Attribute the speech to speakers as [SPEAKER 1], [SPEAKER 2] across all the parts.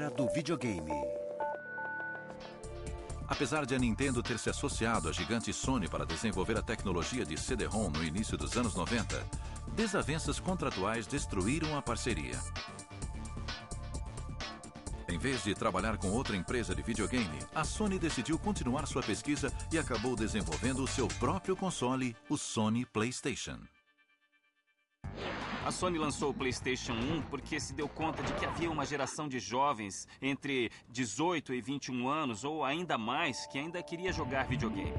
[SPEAKER 1] era do videogame.
[SPEAKER 2] Apesar de a Nintendo ter se associado à gigante Sony para desenvolver a tecnologia de CD-ROM no início dos anos 90, desavenças contratuais destruíram a parceria. Em vez de trabalhar com outra empresa de videogame, a Sony decidiu continuar sua pesquisa e acabou desenvolvendo o seu próprio console, o Sony PlayStation.
[SPEAKER 3] A Sony lançou o PlayStation 1 porque se deu conta de que havia uma geração de jovens entre 18 e 21 anos, ou ainda mais, que ainda queria jogar videogame.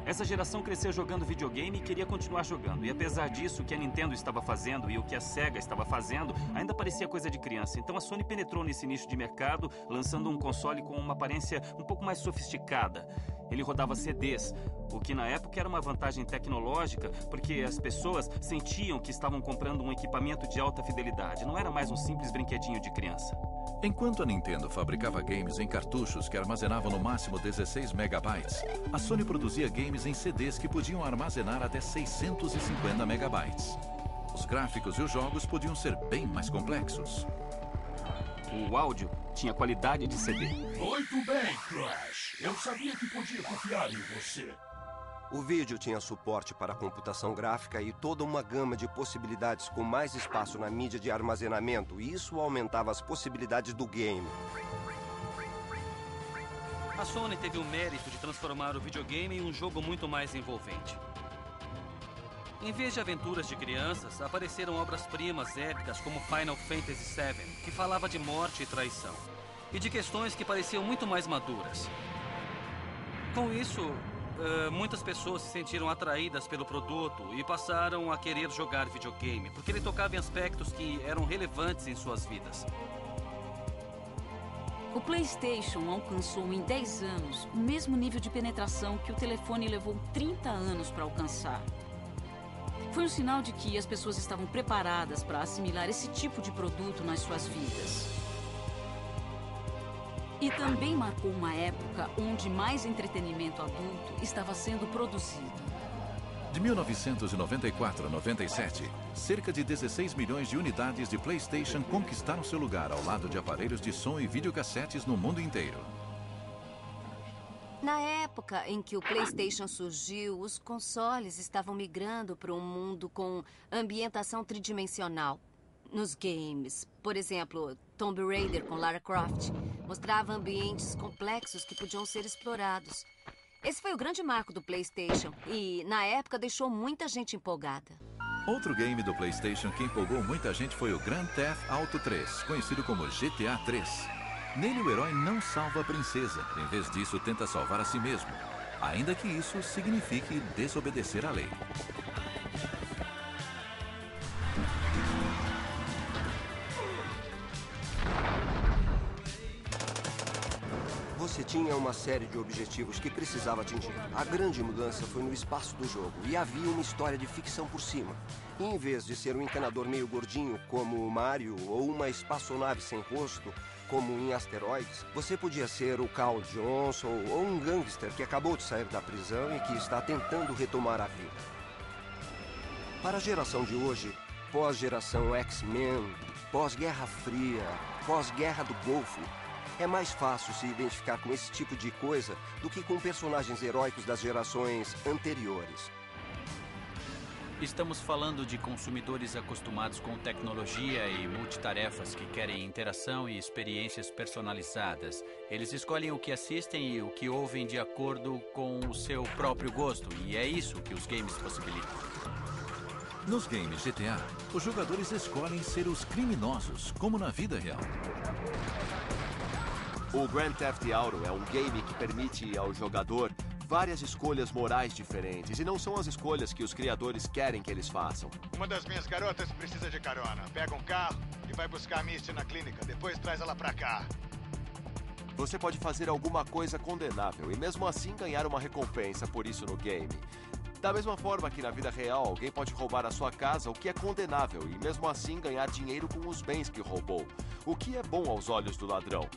[SPEAKER 3] Essa geração cresceu jogando videogame e queria continuar jogando. E apesar disso, o que a Nintendo estava fazendo e o que a Sega estava fazendo ainda parecia coisa de criança. Então a Sony penetrou nesse nicho de mercado, lançando um console com uma aparência um pouco mais sofisticada. Ele rodava CDs, o que na época era uma vantagem tecnológica, porque as pessoas sentiam que estavam comprando um equipamento de alta fidelidade. Não era mais um simples brinquedinho de criança.
[SPEAKER 2] Enquanto a Nintendo fabricava games em cartuchos que armazenavam no máximo 16 megabytes, a Sony produzia games em CDs que podiam armazenar até 650 megabytes. Os gráficos e os jogos podiam ser bem mais complexos.
[SPEAKER 3] O áudio tinha qualidade de CD.
[SPEAKER 4] Muito bem, Crash. Eu sabia que podia confiar em você.
[SPEAKER 5] O vídeo tinha suporte para computação gráfica e toda uma gama de possibilidades com mais espaço na mídia de armazenamento, e isso aumentava as possibilidades do game.
[SPEAKER 6] A Sony teve o mérito de transformar o videogame em um jogo muito mais envolvente. Em vez de aventuras de crianças, apareceram obras-primas épicas como Final Fantasy VII, que falava de morte e traição, e de questões que pareciam muito mais maduras. Com isso, muitas pessoas se sentiram atraídas pelo produto e passaram a querer jogar videogame, porque ele tocava em aspectos que eram relevantes em suas vidas.
[SPEAKER 7] O PlayStation alcançou em 10 anos o mesmo nível de penetração que o telefone levou 30 anos para alcançar. Foi um sinal de que as pessoas estavam preparadas para assimilar esse tipo de produto nas suas vidas. E também marcou uma época onde mais entretenimento adulto estava sendo produzido.
[SPEAKER 2] De 1994 a 97, cerca de 16 milhões de unidades de PlayStation conquistaram seu lugar ao lado de aparelhos de som e videocassetes no mundo inteiro.
[SPEAKER 8] Na época em que o PlayStation surgiu, os consoles estavam migrando para um mundo com ambientação tridimensional. Nos games, por exemplo, Tomb Raider com Lara Croft mostrava ambientes complexos que podiam ser explorados. Esse foi o grande marco do PlayStation e, na época, deixou muita gente empolgada.
[SPEAKER 2] Outro game do PlayStation que empolgou muita gente foi o Grand Theft Auto 3, conhecido como GTA 3. Nele, o herói não salva a princesa. Em vez disso, tenta salvar a si mesmo, ainda que isso signifique desobedecer à lei.
[SPEAKER 5] Você tinha uma série de objetivos que precisava atingir. A grande mudança foi no espaço do jogo e havia uma história de ficção por cima. E em vez de ser um encanador meio gordinho como o Mario ou uma espaçonave sem rosto como em Asteroids, você podia ser o Carl Johnson ou um gangster que acabou de sair da prisão e que está tentando retomar a vida. Para a geração de hoje, pós-geração X-Men, pós-Guerra Fria, pós-Guerra do Golfo, é mais fácil se identificar com esse tipo de coisa do que com personagens heróicos das gerações anteriores.
[SPEAKER 9] Estamos falando de consumidores acostumados com tecnologia e multitarefas que querem interação e experiências personalizadas. Eles escolhem o que assistem e o que ouvem de acordo com o seu próprio gosto, e é isso que os games possibilitam.
[SPEAKER 2] Nos games GTA, os jogadores escolhem ser os criminosos, como na vida real.
[SPEAKER 10] O Grand Theft Auto é um game que permite ao jogador várias escolhas morais diferentes, e não são as escolhas que os criadores querem que eles façam.
[SPEAKER 11] Uma das minhas garotas precisa de carona. Pega um carro e vai buscar a Misty na clínica. Depois traz ela pra cá.
[SPEAKER 10] Você pode fazer alguma coisa condenável e mesmo assim ganhar uma recompensa por isso no game. Da mesma forma que na vida real, alguém pode roubar a sua casa, o que é condenável, e mesmo assim ganhar dinheiro com os bens que roubou, o que é bom aos olhos do ladrão.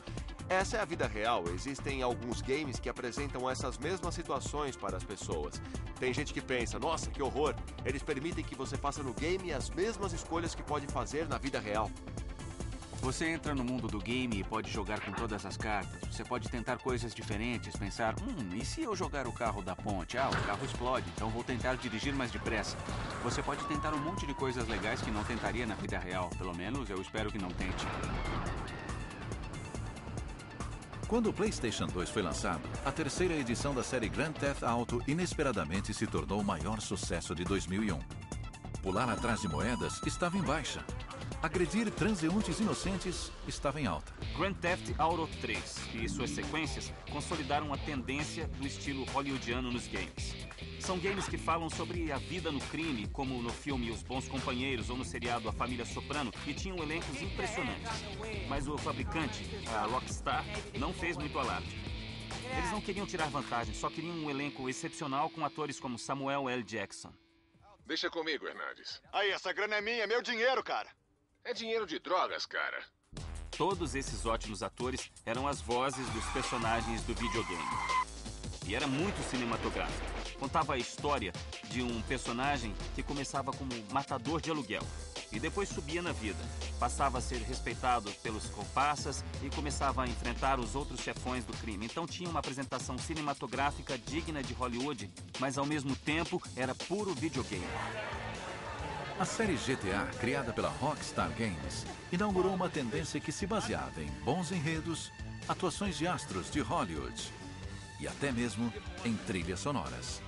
[SPEAKER 10] Essa é a vida real. Existem alguns games que apresentam essas mesmas situações para as pessoas. Tem gente que pensa, nossa, que horror. Eles permitem que você faça no game as mesmas escolhas que pode fazer na vida real.
[SPEAKER 3] Você entra no mundo do game e pode jogar com todas as cartas. Você pode tentar coisas diferentes, pensar, e se eu jogar o carro da ponte? Ah, o carro explode, então vou tentar dirigir mais depressa. Você pode tentar um monte de coisas legais que não tentaria na vida real. Pelo menos, eu espero que não tente.
[SPEAKER 2] Quando o PlayStation 2 foi lançado, a terceira edição da série Grand Theft Auto inesperadamente se tornou o maior sucesso de 2001. Pular atrás de moedas estava em baixa. Agredir transeuntes inocentes estava em alta.
[SPEAKER 3] Grand Theft Auto 3 e suas sequências consolidaram a tendência do estilo hollywoodiano nos games. São games que falam sobre a vida no crime, como no filme Os Bons Companheiros ou no seriado A Família Soprano, e tinham elencos impressionantes. Mas o fabricante, a Rockstar, não fez muito alarde. Eles não queriam tirar vantagem, só queriam um elenco excepcional com atores como Samuel L. Jackson.
[SPEAKER 1] Deixa comigo, Hernandes.
[SPEAKER 11] Aí, essa grana é minha, é meu dinheiro, cara.
[SPEAKER 1] É dinheiro de drogas, cara.
[SPEAKER 3] Todos esses ótimos atores eram as vozes dos personagens do videogame. E era muito cinematográfico. Contava a história de um personagem que começava como matador de aluguel e depois subia na vida. Passava a ser respeitado pelos comparsas e começava a enfrentar os outros chefões do crime. Então tinha uma apresentação cinematográfica digna de Hollywood, mas ao mesmo tempo era puro videogame.
[SPEAKER 2] A série GTA, criada pela Rockstar Games, inaugurou uma tendência que se baseava em bons enredos, atuações de astros de Hollywood e até mesmo em trilhas sonoras.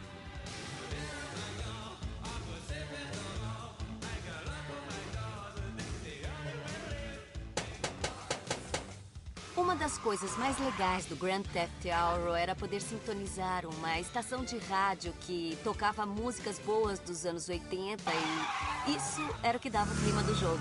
[SPEAKER 8] Uma das coisas mais legais do Grand Theft Auto era poder sintonizar uma estação de rádio que tocava músicas boas dos anos 80 e isso era o que dava o clima do jogo.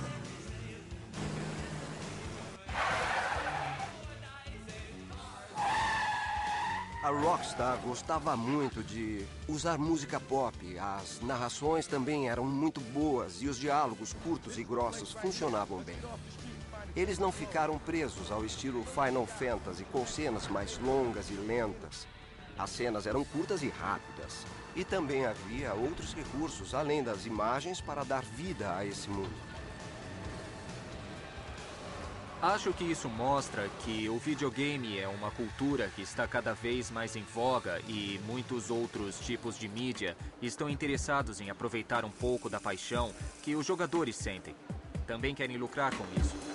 [SPEAKER 5] A Rockstar gostava muito de usar música pop. As narrações também eram muito boas e os diálogos curtos e grossos funcionavam bem. Eles não ficaram presos ao estilo Final Fantasy, com cenas mais longas e lentas. As cenas eram curtas e rápidas. E também havia outros recursos, além das imagens, para dar vida a esse mundo.
[SPEAKER 12] Acho que isso mostra que o videogame é uma cultura que está cada vez mais em voga e muitos outros tipos de mídia estão interessados em aproveitar um pouco da paixão que os jogadores sentem. Também querem lucrar com isso.